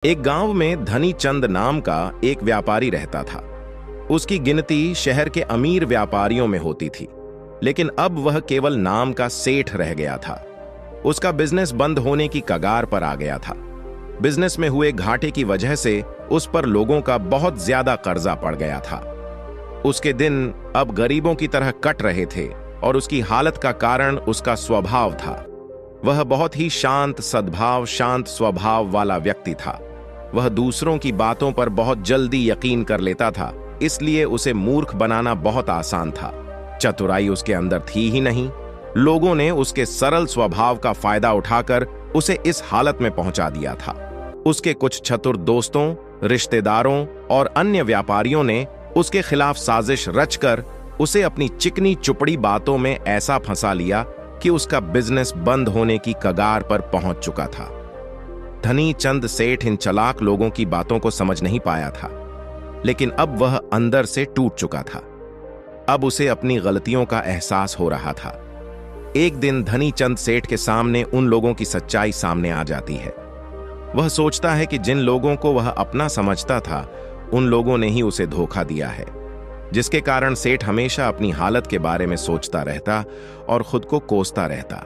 एक गांव में धनी चंद नाम का एक व्यापारी रहता था। उसकी गिनती शहर के अमीर व्यापारियों में होती थी, लेकिन अब वह केवल नाम का सेठ रह गया था। उसका बिजनेस बंद होने की कगार पर आ गया था। बिजनेस में हुए घाटे की वजह से उस पर लोगों का बहुत ज्यादा कर्जा पड़ गया था। उसके दिन अब गरीबों की तरह कट रहे थे और उसकी हालत का कारण उसका स्वभाव था। वह बहुत ही शांत सद्भाव, शांत स्वभाव वाला व्यक्ति था। वह दूसरों की बातों पर बहुत जल्दी यकीन कर लेता था, इसलिए उसे मूर्ख बनाना बहुत आसान था। चतुराई उसके अंदर थी ही नहीं। लोगों ने उसके सरल स्वभाव का फायदा उठाकर उसे इस हालत में पहुंचा दिया था। उसके कुछ चतुर दोस्तों, रिश्तेदारों और अन्य व्यापारियों ने उसके खिलाफ साजिश रचकर उसे अपनी चिकनी चुपड़ी बातों में ऐसा फंसा लिया कि उसका बिजनेस बंद होने की कगार पर पहुंच चुका था। धनी चंद सेठ इन चालाक लोगों की बातों को समझ नहीं पाया था, लेकिन अब वह अंदर से टूट चुका था। अब उसे अपनी गलतियों का एहसास हो रहा था। एक दिन धनी चंद सेठ के सामने उन लोगों की सच्चाई सामने आ जाती है। वह सोचता है कि जिन लोगों को वह अपना समझता था, उन लोगों ने ही उसे धोखा दिया है, जिसके कारण सेठ हमेशा अपनी हालत के बारे में सोचता रहता और खुद को कोसता रहता।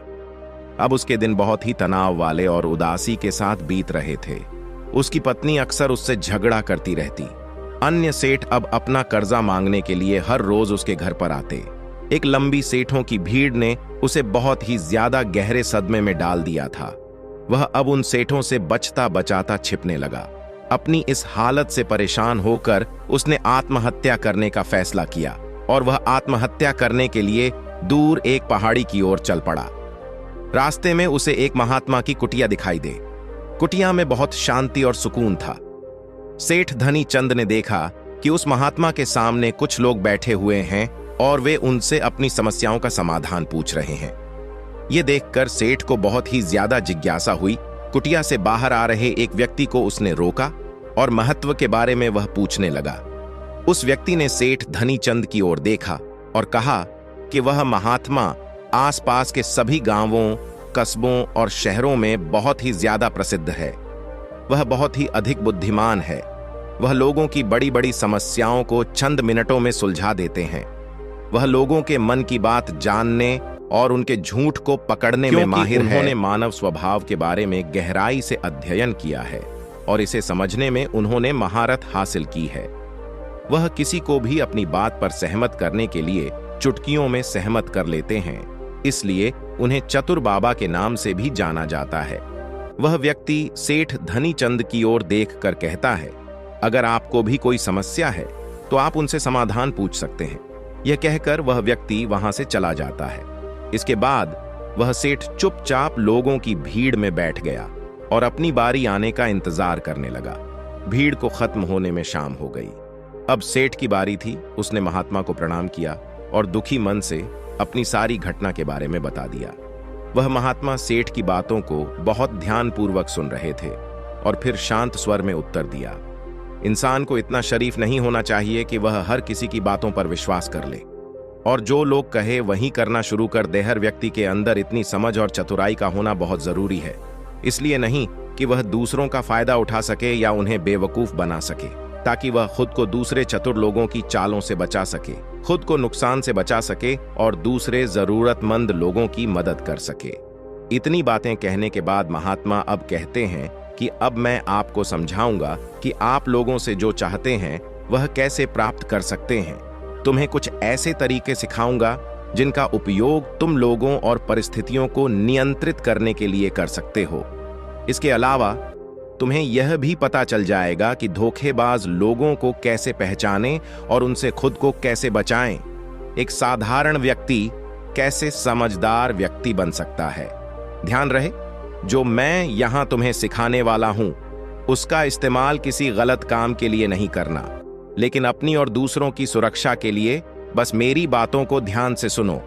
अब उसके दिन बहुत ही तनाव वाले और उदासी के साथ बीत रहे थे। उसकी पत्नी अक्सर उससे झगड़ा करती रहती। अन्य सेठ अब अपना कर्जा मांगने के लिए हर रोज उसके घर पर आते। एक लंबी सेठों की भीड़ ने उसे बहुत ही ज्यादा गहरे सदमे में डाल दिया था। वह अब उन सेठों से बचता बचाता छिपने लगा। अपनी इस हालत से परेशान होकर उसने आत्महत्या करने का फैसला किया और वह आत्महत्या करने के लिए दूर एक पहाड़ी की ओर चल पड़ा। रास्ते में उसे एक महात्मा की कुटिया दिखाई दे। कुटिया में बहुत शांति और सुकून था। सेठ धनी चंद ने देखा कि उस महात्मा के सामने कुछ लोग बैठे हुए हैं और वे उनसे अपनी समस्याओं का समाधान पूछ रहे हैं। ये देखकर सेठ को बहुत ही ज्यादा जिज्ञासा हुई। कुटिया से बाहर आ रहे एक व्यक्ति को उसने रोका और महत्व के बारे में वह पूछने लगा। उस व्यक्ति ने सेठ धनी चंद की ओर देखा और कहा कि वह महात्मा आसपास के सभी गांवों, कस्बों और शहरों में बहुत ही ज्यादा प्रसिद्ध है। वह बहुत ही अधिक बुद्धिमान है। वह लोगों की बड़ी बड़ी समस्याओं को चंद मिनटों में सुलझा देते हैं। वह लोगों के मन की बात जानने और उनके झूठ को पकड़ने में माहिर है। उन्होंने मानव स्वभाव के बारे में गहराई से अध्ययन किया है और इसे समझने में उन्होंने महारत हासिल की है। वह किसी को भी अपनी बात पर सहमत करने के लिए चुटकियों में सहमत कर लेते हैं, इसलिए उन्हें चतुर बाबा के नाम से भी जाना जाता है। वह व्यक्ति सेठ धनी चंद की ओर देखकर कहता है, अगर आपको भी कोई समस्या है तो आप उनसे समाधान पूछ सकते हैं। यह कहकर वह व्यक्ति वहां से चला जाता है। इसके बाद वह सेठ चुपचाप लोगों की भीड़ में बैठ गया और अपनी बारी आने का इंतजार करने लगा। भीड़ को खत्म होने में शाम हो गई। अब सेठ की बारी थी। उसने महात्मा को प्रणाम किया और दुखी मन से अपनी सारी घटना के बारे में बता दिया। वह महात्मा सेठ की बातों को बहुत ध्यानपूर्वक सुन रहे थे और फिर शांत स्वर में उत्तर दिया, इंसान को इतना शरीफ नहीं होना चाहिए कि वह हर किसी की बातों पर विश्वास कर ले और जो लोग कहे वही करना शुरू कर दे। हर व्यक्ति के अंदर इतनी समझ और चतुराई का होना बहुत जरूरी है, इसलिए नहीं कि वह दूसरों का फायदा उठा सके या उन्हें बेवकूफ बना सके, ताकि वह खुद को दूसरे चतुर लोगों की चालों से बचा सके, खुद को नुकसान से बचा सके और दूसरे जरूरतमंद लोगों की मदद कर सके। इतनी बातें कहने के बाद महात्मा अब कहते हैं कि अब मैं आपको समझाऊंगा कि आप लोगों से जो चाहते हैं वह कैसे प्राप्त कर सकते हैं। तुम्हें कुछ ऐसे तरीके सिखाऊंगा जिनका उपयोग तुम लोगों और परिस्थितियों को नियंत्रित करने के लिए कर सकते हो। इसके अलावा तुम्हें यह भी पता चल जाएगा कि धोखेबाज लोगों को कैसे पहचानें और उनसे खुद को कैसे बचाएं। एक साधारण व्यक्ति कैसे समझदार व्यक्ति बन सकता है। ध्यान रहे, जो मैं यहां तुम्हें सिखाने वाला हूं उसका इस्तेमाल किसी गलत काम के लिए नहीं करना, लेकिन अपनी और दूसरों की सुरक्षा के लिए। बस मेरी बातों को ध्यान से सुनो।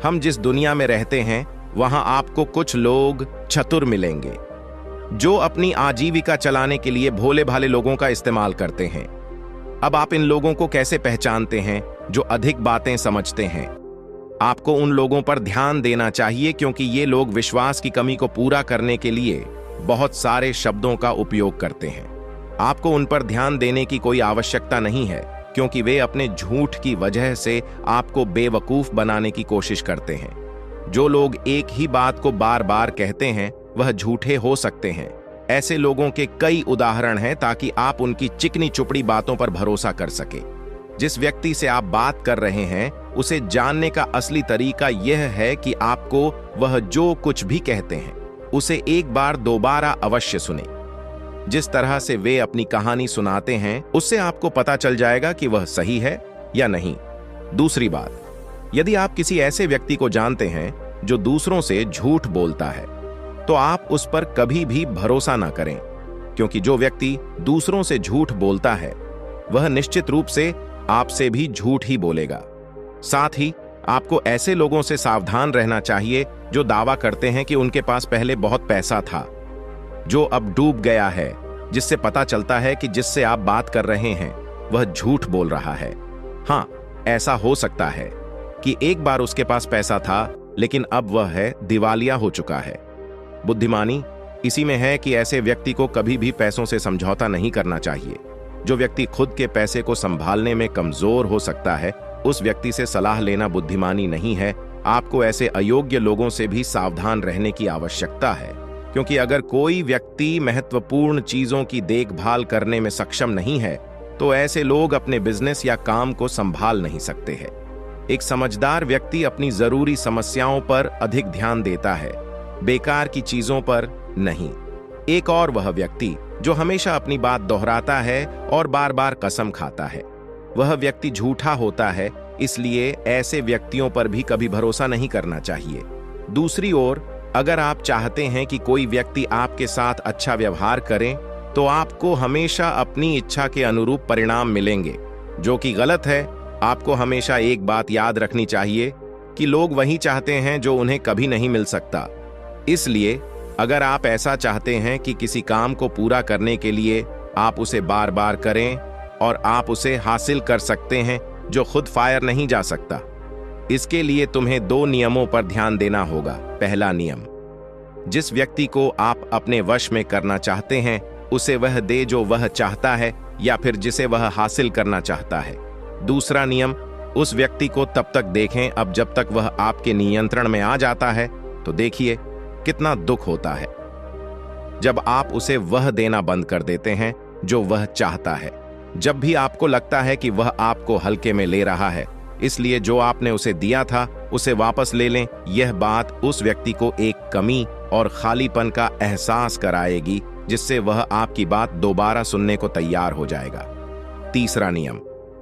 हम जिस दुनिया में रहते हैं वहां आपको कुछ लोग चतुर मिलेंगे जो अपनी आजीविका चलाने के लिए भोले भाले लोगों का इस्तेमाल करते हैं। अब आप इन लोगों को कैसे पहचानते हैं जो अधिक बातें समझते हैं? आपको उन लोगों पर ध्यान देना चाहिए क्योंकि ये लोग विश्वास की कमी को पूरा करने के लिए बहुत सारे शब्दों का उपयोग करते हैं। आपको उन पर ध्यान देने की कोई आवश्यकता नहीं है, क्योंकि वे अपने झूठ की वजह से आपको बेवकूफ बनाने की कोशिश करते हैं। जो लोग एक ही बात को बार बार कहते हैं वह झूठे हो सकते हैं। ऐसे लोगों के कई उदाहरण हैं ताकि आप उनकी चिकनी चुपड़ी बातों पर भरोसा कर सके। जिस व्यक्ति से आप बात कर रहे हैं उसे जानने का असली तरीका यह है कि आपको वह जो कुछ भी कहते हैं उसे एक बार दोबारा अवश्य सुने। जिस तरह से वे अपनी कहानी सुनाते हैं उससे आपको पता चल जाएगा कि वह सही है या नहीं। दूसरी बात, यदि आप किसी ऐसे व्यक्ति को जानते हैं जो दूसरों से झूठ बोलता है तो आप उस पर कभी भी भरोसा ना करें, क्योंकि जो व्यक्ति दूसरों से झूठ बोलता है वह निश्चित रूप से आपसे भी झूठ ही बोलेगा। साथ ही आपको ऐसे लोगों से सावधान रहना चाहिए जो दावा करते हैं कि उनके पास पहले बहुत पैसा था जो अब डूब गया है, जिससे पता चलता है कि जिससे आप बात कर रहे हैं वह झूठ बोल रहा है। हाँ, ऐसा हो सकता है कि एक बार उसके पास पैसा था लेकिन अब वह है दिवालिया हो चुका है। बुद्धिमानी इसी में है कि ऐसे व्यक्ति को कभी भी पैसों से समझौता नहीं करना चाहिए। जो व्यक्ति खुद के पैसे को संभालने में कमजोर हो सकता है उस व्यक्ति से सलाह लेना बुद्धिमानी नहीं है। आपको ऐसे अयोग्य लोगों से भी सावधान रहने की आवश्यकता है, क्योंकि अगर कोई व्यक्ति महत्वपूर्ण चीजों की देखभाल करने में सक्षम नहीं है तो ऐसे लोग अपने बिजनेस या काम को संभाल नहीं सकते हैं। एक समझदार व्यक्ति अपनी जरूरी समस्याओं पर अधिक ध्यान देता है, बेकार की चीजों पर नहीं। एक और वह व्यक्ति जो हमेशा अपनी बात दोहराता है और बार बार कसम खाता है, वह व्यक्ति झूठा होता है, इसलिए ऐसे व्यक्तियों पर भी कभी भरोसा नहीं करना चाहिए। दूसरी ओर, अगर आप चाहते हैं कि कोई व्यक्ति आपके साथ अच्छा व्यवहार करे तो आपको हमेशा अपनी इच्छा के अनुरूप परिणाम मिलेंगे, जो कि गलत है। आपको हमेशा एक बात याद रखनी चाहिए कि लोग वही चाहते हैं जो उन्हें कभी नहीं मिल सकता। इसलिए अगर आप ऐसा चाहते हैं कि किसी काम को पूरा करने के लिए आप उसे बार बार करें और आप उसे हासिल कर सकते हैं जो खुद फायर नहीं जा सकता, इसके लिए तुम्हें 2 नियमों पर ध्यान देना होगा। पहला नियम, जिस व्यक्ति को आप अपने वश में करना चाहते हैं उसे वह दे जो वह चाहता है या फिर जिसे वह हासिल करना चाहता है। दूसरा नियम, उस व्यक्ति को तब तक देखें अब जब तक वह आपके नियंत्रण में आ जाता है। तो देखिए कितना दुख होता है जब आप उसे वह देना बंद कर देते हैं जो वह चाहता है। जब भी आपको लगता है कि वह आपको हल्के में ले रहा है, इसलिए जो आपने उसे दिया था उसे वापस ले लें। यह बात उस व्यक्ति को एक कमी और खालीपन का एहसास कराएगी, जिससे वह आपकी बात दोबारा सुनने को तैयार हो जाएगा। तीसरा नियम,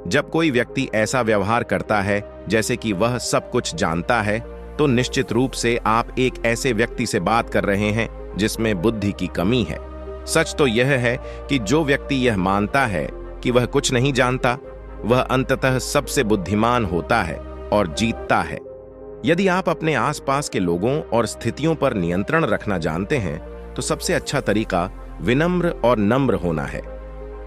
जब कोई व्यक्ति ऐसा व्यवहार करता है जैसे कि वह सब कुछ जानता है तो निश्चित रूप से आप एक ऐसे व्यक्ति से बात कर रहे हैं जिसमें बुद्धि की कमी है। सच तो यह है कि जो व्यक्ति यह मानता है कि वह कुछ नहीं जानता, वह अंततः सबसे बुद्धिमान होता है और जीतता है। यदि आप अपने आसपास के लोगों और स्थितियों पर नियंत्रण रखना जानते हैं तो सबसे अच्छा तरीका विनम्र और नम्र होना है।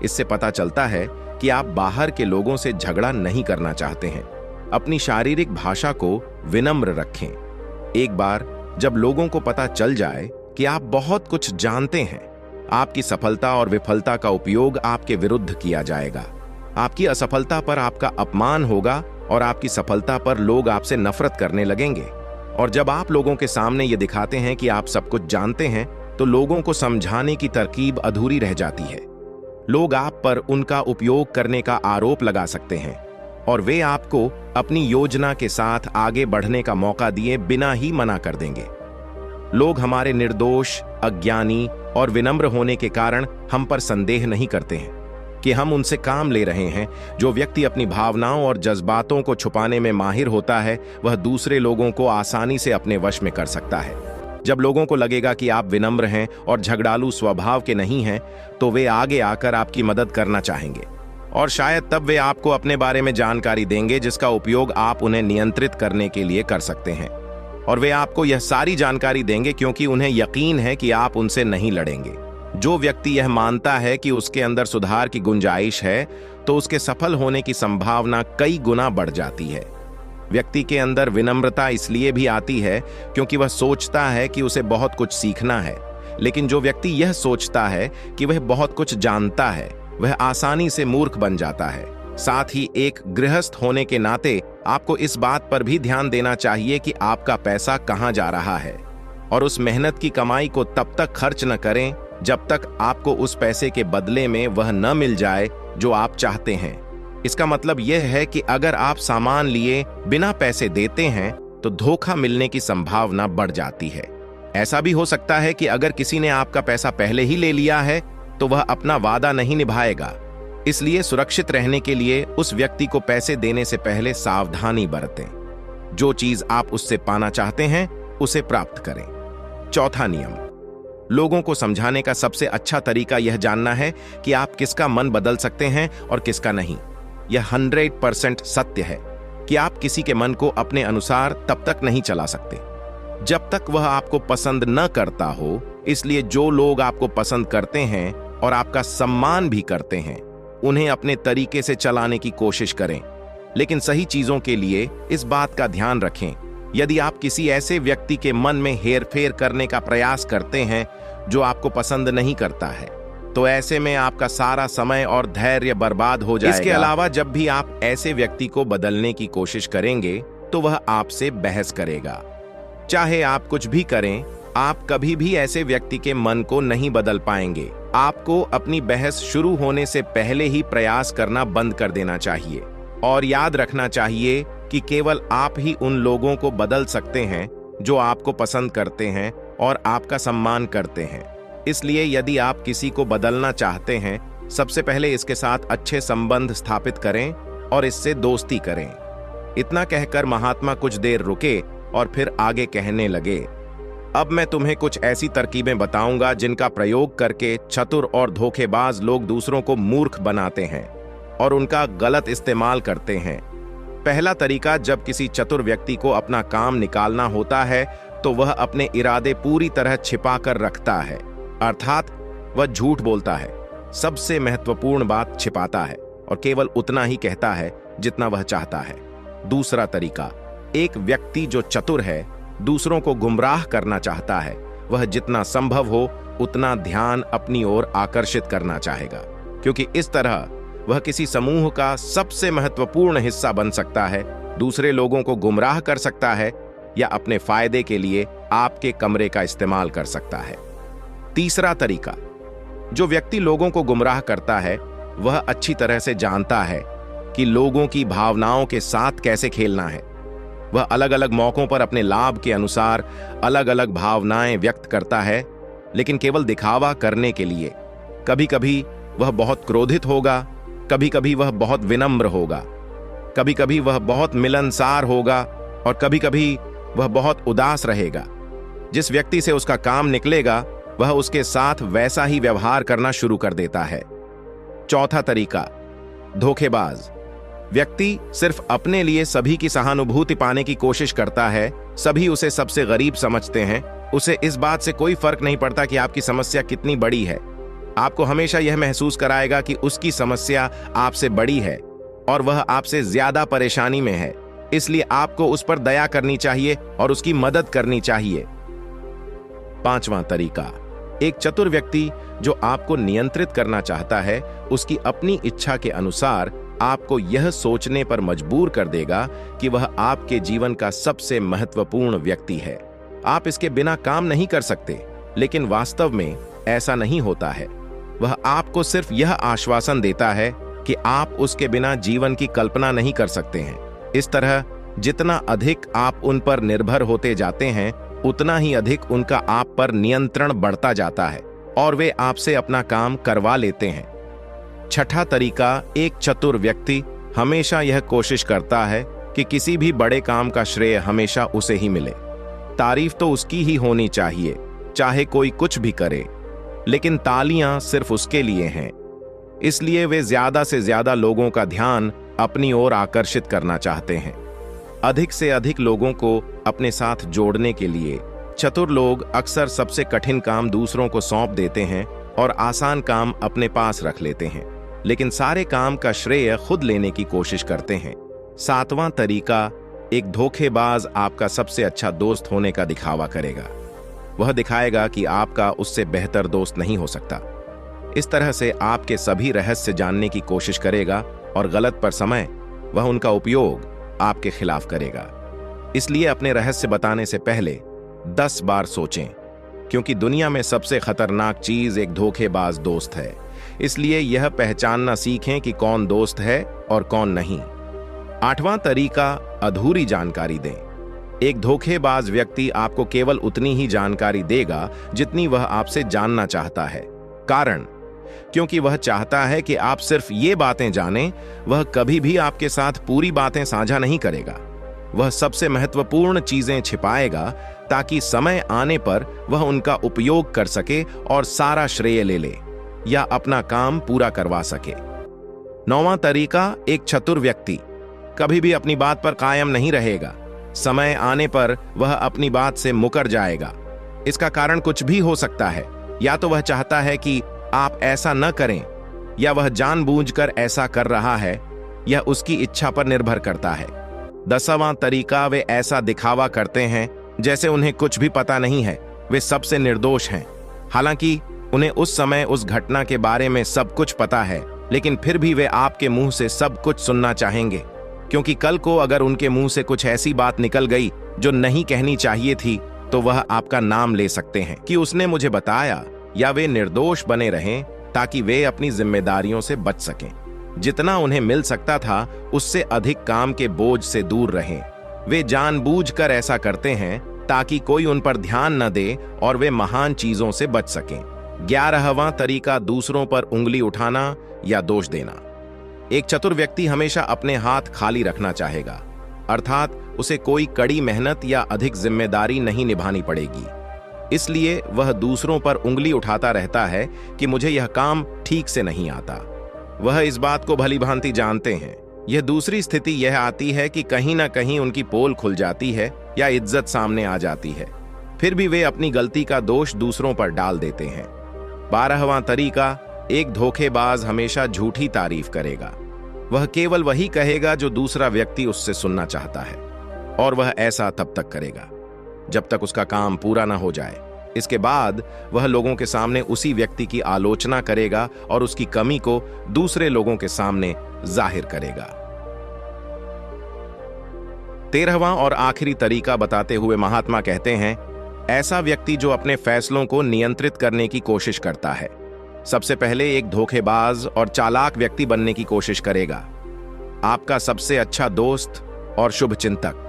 इससे पता चलता है कि आप बाहर के लोगों से झगड़ा नहीं करना चाहते हैं। अपनी शारीरिक भाषा को विनम्र रखें। एक बार जब लोगों को पता चल जाए कि आप बहुत कुछ जानते हैं, आपकी सफलता और विफलता का उपयोग आपके विरुद्ध किया जाएगा। आपकी असफलता पर आपका अपमान होगा और आपकी सफलता पर लोग आपसे नफरत करने लगेंगे। और जब आप लोगों के सामने ये दिखाते हैं कि आप सब कुछ जानते हैं तो लोगों को समझाने की तरकीब अधूरी रह जाती है। लोग आप पर उनका उपयोग करने का आरोप लगा सकते हैं और वे आपको अपनी योजना के साथ आगे बढ़ने का मौका दिए बिना ही मना कर देंगे। लोग हमारे निर्दोष, अज्ञानी और विनम्र होने के कारण हम पर संदेह नहीं करते हैं कि हम उनसे काम ले रहे हैं। जो व्यक्ति अपनी भावनाओं और जज्बातों को छुपाने में माहिर होता है वह दूसरे लोगों को आसानी से अपने वश में कर सकता है। जब लोगों को लगेगा कि आप विनम्र हैं और झगड़ालू स्वभाव के नहीं हैं तो वे आगे आकर आपकी मदद करना चाहेंगे और शायद तब वे आपको अपने बारे में जानकारी देंगे जिसका उपयोग आप उन्हें नियंत्रित करने के लिए कर सकते हैं। और वे आपको यह सारी जानकारी देंगे क्योंकि उन्हें यकीन है कि आप उनसे नहीं लड़ेंगे। जो व्यक्ति यह मानता है कि उसके अंदर सुधार की गुंजाइश है तो उसके सफल होने की संभावना कई गुना बढ़ जाती है। व्यक्ति के अंदर विनम्रता इसलिए भी आती है क्योंकि वह सोचता है कि उसे बहुत कुछ सीखना है, लेकिन जो व्यक्ति यह सोचता है कि वह बहुत कुछ जानता है, वह आसानी से मूर्ख बन जाता है। साथ ही एक गृहस्थ होने के नाते आपको इस बात पर भी ध्यान देना चाहिए कि आपका पैसा कहां जा रहा है, और उस मेहनत की कमाई को तब तक खर्च न करें जब तक आपको उस पैसे के बदले में वह न मिल जाए जो आप चाहते हैं। इसका मतलब यह है कि अगर आप सामान लिए बिना पैसे देते हैं तो धोखा मिलने की संभावना बढ़ जाती है। ऐसा भी हो सकता है कि अगर किसी ने आपका पैसा पहले ही ले लिया है तो वह अपना वादा नहीं निभाएगा। इसलिए सुरक्षित रहने के लिए उस व्यक्ति को पैसे देने से पहले सावधानी बरतें। जो चीज आप उससे पाना चाहते हैं उसे प्राप्त करें। चौथा नियम, लोगों को समझाने का सबसे अच्छा तरीका यह जानना है कि आप किसका मन बदल सकते हैं और किसका नहीं। यह 100% सत्य है कि आप किसी के मन को अपने अनुसार तब तक नहीं चला सकते जब तक वह आपको पसंद न करता हो। इसलिए जो लोग आपको पसंद करते हैं और आपका सम्मान भी करते हैं, उन्हें अपने तरीके से चलाने की कोशिश करें। लेकिन सही चीजों के लिए इस बात का ध्यान रखें, यदि आप किसी ऐसे व्यक्ति के मन में हेरफेर करने का प्रयास करते हैं जो आपको पसंद नहीं करता है, तो ऐसे में आपका सारा समय और धैर्य बर्बाद हो जाएगा। इसके अलावा जब भी आप ऐसे व्यक्ति को बदलने की कोशिश करेंगे तो वह आपसे बहस करेगा। चाहे आप कुछ भी करें, आप कभी भी ऐसे व्यक्ति के मन को नहीं बदल पाएंगे। आपको अपनी बहस शुरू होने से पहले ही प्रयास करना बंद कर देना चाहिए और याद रखना चाहिए कि केवल आप ही उन लोगों को बदल सकते हैं जो आपको पसंद करते हैं और आपका सम्मान करते हैं। इसलिए यदि आप किसी को बदलना चाहते हैं, सबसे पहले इसके साथ अच्छे संबंध स्थापित करें और इससे दोस्ती करें। इतना कहकर महात्मा कुछ देर रुके और फिर आगे कहने लगे, अब मैं तुम्हें कुछ ऐसी तरकीबें बताऊंगा जिनका प्रयोग करके चतुर और धोखेबाज लोग दूसरों को मूर्ख बनाते हैं और उनका गलत इस्तेमाल करते हैं। पहला तरीका, जब किसी चतुर व्यक्ति को अपना काम निकालना होता है तो वह अपने इरादे पूरी तरह छिपा कर रखता है, अर्थात वह झूठ बोलता है, सबसे महत्वपूर्ण बात छिपाता है और केवल उतना ही कहता है जितना वह चाहता है। दूसरा तरीका, एक व्यक्ति जो चतुर है, दूसरों को गुमराह करना चाहता है, वह जितना संभव हो उतना ध्यान अपनी ओर आकर्षित करना चाहेगा, क्योंकि इस तरह वह किसी समूह का सबसे महत्वपूर्ण हिस्सा बन सकता है, दूसरे लोगों को गुमराह कर सकता है या अपने फायदे के लिए आपके कमरे का इस्तेमाल कर सकता है। तीसरा तरीका, जो व्यक्ति लोगों को गुमराह करता है वह अच्छी तरह से जानता है कि लोगों की भावनाओं के साथ कैसे खेलना है। वह अलग अलग मौकों पर अपने लाभ के अनुसार अलग अलग भावनाएं व्यक्त करता है, लेकिन केवल दिखावा करने के लिए। कभी कभी वह बहुत क्रोधित होगा, कभी कभी वह बहुत विनम्र होगा, कभी कभी वह बहुत मिलनसार होगा और कभी कभी वह बहुत उदास रहेगा। जिस व्यक्ति से उसका काम निकलेगा वह उसके साथ वैसा ही व्यवहार करना शुरू कर देता है। चौथा तरीका, धोखेबाज व्यक्ति सिर्फ अपने लिए सभी की सहानुभूति पाने की कोशिश करता है। सभी उसे सबसे गरीब समझते हैं। उसे इस बात से कोई फर्क नहीं पड़ता कि आपकी समस्या कितनी बड़ी है। आपको हमेशा यह महसूस कराएगा कि उसकी समस्या आपसे बड़ी है और वह आपसे ज्यादा परेशानी में है, इसलिए आपको उस पर दया करनी चाहिए और उसकी मदद करनी चाहिए। पांचवां तरीका, एक चतुर व्यक्ति जो आपको नियंत्रित करना चाहता है, उसकी अपनी इच्छा के अनुसार आपको यह सोचने पर मजबूर कर देगा कि वह आपके जीवन का सबसे महत्वपूर्ण व्यक्ति है। आप इसके बिना काम नहीं कर सकते, लेकिन वास्तव में ऐसा नहीं होता है। वह आपको सिर्फ यह आश्वासन देता है कि आप उसके बिना जीवन की कल्पना नहीं कर सकते हैं। इस तरह जितना अधिक आप उन पर निर्भर होते जाते हैं, उतना ही अधिक उनका आप पर नियंत्रण बढ़ता जाता है और वे आपसे अपना काम करवा लेते हैं। छठा तरीका, एक चतुर व्यक्ति हमेशा यह कोशिश करता है कि किसी भी बड़े काम का श्रेय हमेशा उसे ही मिले। तारीफ तो उसकी ही होनी चाहिए, चाहे कोई कुछ भी करे, लेकिन तालियां सिर्फ उसके लिए हैं। इसलिए वे ज्यादा से ज्यादा लोगों का ध्यान अपनी ओर आकर्षित करना चाहते हैं। अधिक से अधिक लोगों को अपने साथ जोड़ने के लिए चतुर लोग अक्सर सबसे कठिन काम दूसरों को सौंप देते हैं और आसान काम अपने पास रख लेते हैं, लेकिन सारे काम का श्रेय खुद लेने की कोशिश करते हैं। सातवां तरीका, एक धोखेबाज आपका सबसे अच्छा दोस्त होने का दिखावा करेगा। वह दिखाएगा कि आपका उससे बेहतर दोस्त नहीं हो सकता। इस तरह से आपके सभी रहस्य जानने की कोशिश करेगा और गलत पर समय वह उनका उपयोग आपके खिलाफ करेगा। इसलिए अपने रहस्य बताने से पहले 10 बार सोचें, क्योंकि दुनिया में सबसे खतरनाक चीज एक धोखेबाज दोस्त है। इसलिए यह पहचानना सीखें कि कौन दोस्त है और कौन नहीं। 8वां तरीका, अधूरी जानकारी दें। एक धोखेबाज व्यक्ति आपको केवल उतनी ही जानकारी देगा जितनी वह आपसे जानना चाहता है। कारण, क्योंकि वह चाहता है कि आप सिर्फ ये बातें जानें। वह कभी भी आपके साथ पूरी बातें साझा नहीं करेगा। वह सबसे महत्वपूर्ण चीजें छिपाएगा ताकि समय आने पर वह उनका उपयोग कर सके और सारा श्रेय ले ले या अपना काम पूरा करवा सके। 9वां तरीका, एक चतुर व्यक्ति कभी भी अपनी बात पर कायम नहीं रहेगा। समय आने पर वह अपनी बात से मुकर जाएगा। इसका कारण कुछ भी हो सकता है। या तो वह चाहता है कि आप ऐसा न करें, या वह जानबूझकर ऐसा कर रहा है। यह उसकी इच्छा पर निर्भर करता है। 10वां तरीका, वे ऐसा दिखावा करते हैं जैसे उन्हें कुछ भी पता नहीं है। वे सबसे निर्दोष हैं। हालांकि उन्हें उस समय उस घटना के बारे में सब कुछ पता है, लेकिन फिर भी वे आपके मुंह से सब कुछ सुनना चाहेंगे, क्योंकि कल को अगर उनके मुंह से कुछ ऐसी बात निकल गई जो नहीं कहनी चाहिए थी, तो वह आपका नाम ले सकते हैं कि उसने मुझे बताया। या वे निर्दोष बने रहें ताकि वे अपनी जिम्मेदारियों से बच सकें। जितना उन्हें मिल सकता था उससे अधिक काम के बोझ से दूर रहें। वे जानबूझकर ऐसा करते हैं ताकि कोई उन पर ध्यान न दे और वे महान चीजों से बच सकें। 11वां तरीका, दूसरों पर उंगली उठाना या दोष देना। एक चतुर व्यक्ति हमेशा अपने हाथ खाली रखना चाहेगा, अर्थात उसे कोई कड़ी मेहनत या अधिक जिम्मेदारी नहीं निभानी पड़ेगी। इसलिए वह दूसरों पर उंगली उठाता रहता है कि मुझे यह काम ठीक से नहीं आता। वह इस बात को भली भांति जानते हैं। यह दूसरी स्थिति यह आती है कि कहीं ना कहीं उनकी पोल खुल जाती है या इज्जत सामने आ जाती है। फिर भी वे अपनी गलती का दोष दूसरों पर डाल देते हैं। 12वां तरीका, एक धोखेबाज हमेशा झूठी तारीफ करेगा। वह केवल वही कहेगा जो दूसरा व्यक्ति उससे सुनना चाहता है, और वह ऐसा तब तक करेगा जब तक उसका काम पूरा ना हो जाए। इसके बाद वह लोगों के सामने उसी व्यक्ति की आलोचना करेगा और उसकी कमी को दूसरे लोगों के सामने जाहिर करेगा। 13वां और आखिरी तरीका बताते हुए महात्मा कहते हैं, ऐसा व्यक्ति जो अपने फैसलों को नियंत्रित करने की कोशिश करता है, सबसे पहले एक धोखेबाज और चालाक व्यक्ति बनने की कोशिश करेगा, आपका सबसे अच्छा दोस्त और शुभचिंतक।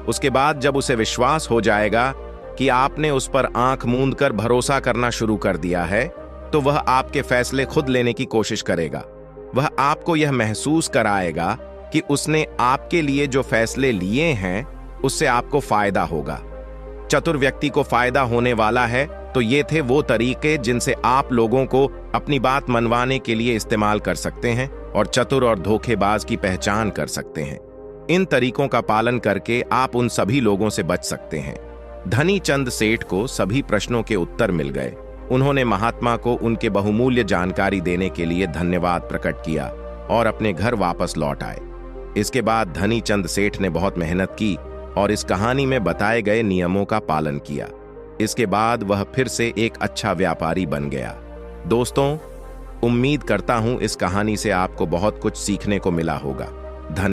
उसके बाद जब उसे विश्वास हो जाएगा कि आपने उस पर आंख मूंद कर भरोसा करना शुरू कर दिया है, तो वह आपके फैसले खुद लेने की कोशिश करेगा। वह आपको यह महसूस कराएगा कि उसने आपके लिए जो फैसले लिए हैं उससे आपको फायदा होगा। चतुर व्यक्ति को फायदा होने वाला है, तो ये थे वो तरीके जिनसे आप लोगों को अपनी बात मनवाने के लिए इस्तेमाल कर सकते हैं और चतुर और धोखेबाज की पहचान कर सकते हैं। इन तरीकों का पालन करके आप उन सभी लोगों से बच सकते हैं। धनी चंद सेठ को सभी प्रश्नों के उत्तर मिल गए। उन्होंने महात्मा को उनके बहुमूल्य जानकारी देने के लिए धन्यवाद प्रकट किया और अपने घर वापस लौट आए। इसके बाद धनी चंद सेठ ने बहुत मेहनत की और इस कहानी में बताए गए नियमों का पालन किया। इसके बाद वह फिर से एक अच्छा व्यापारी बन गया। दोस्तों, उम्मीद करता हूं इस कहानी से आपको बहुत कुछ सीखने को मिला होगा। धन्यवाद।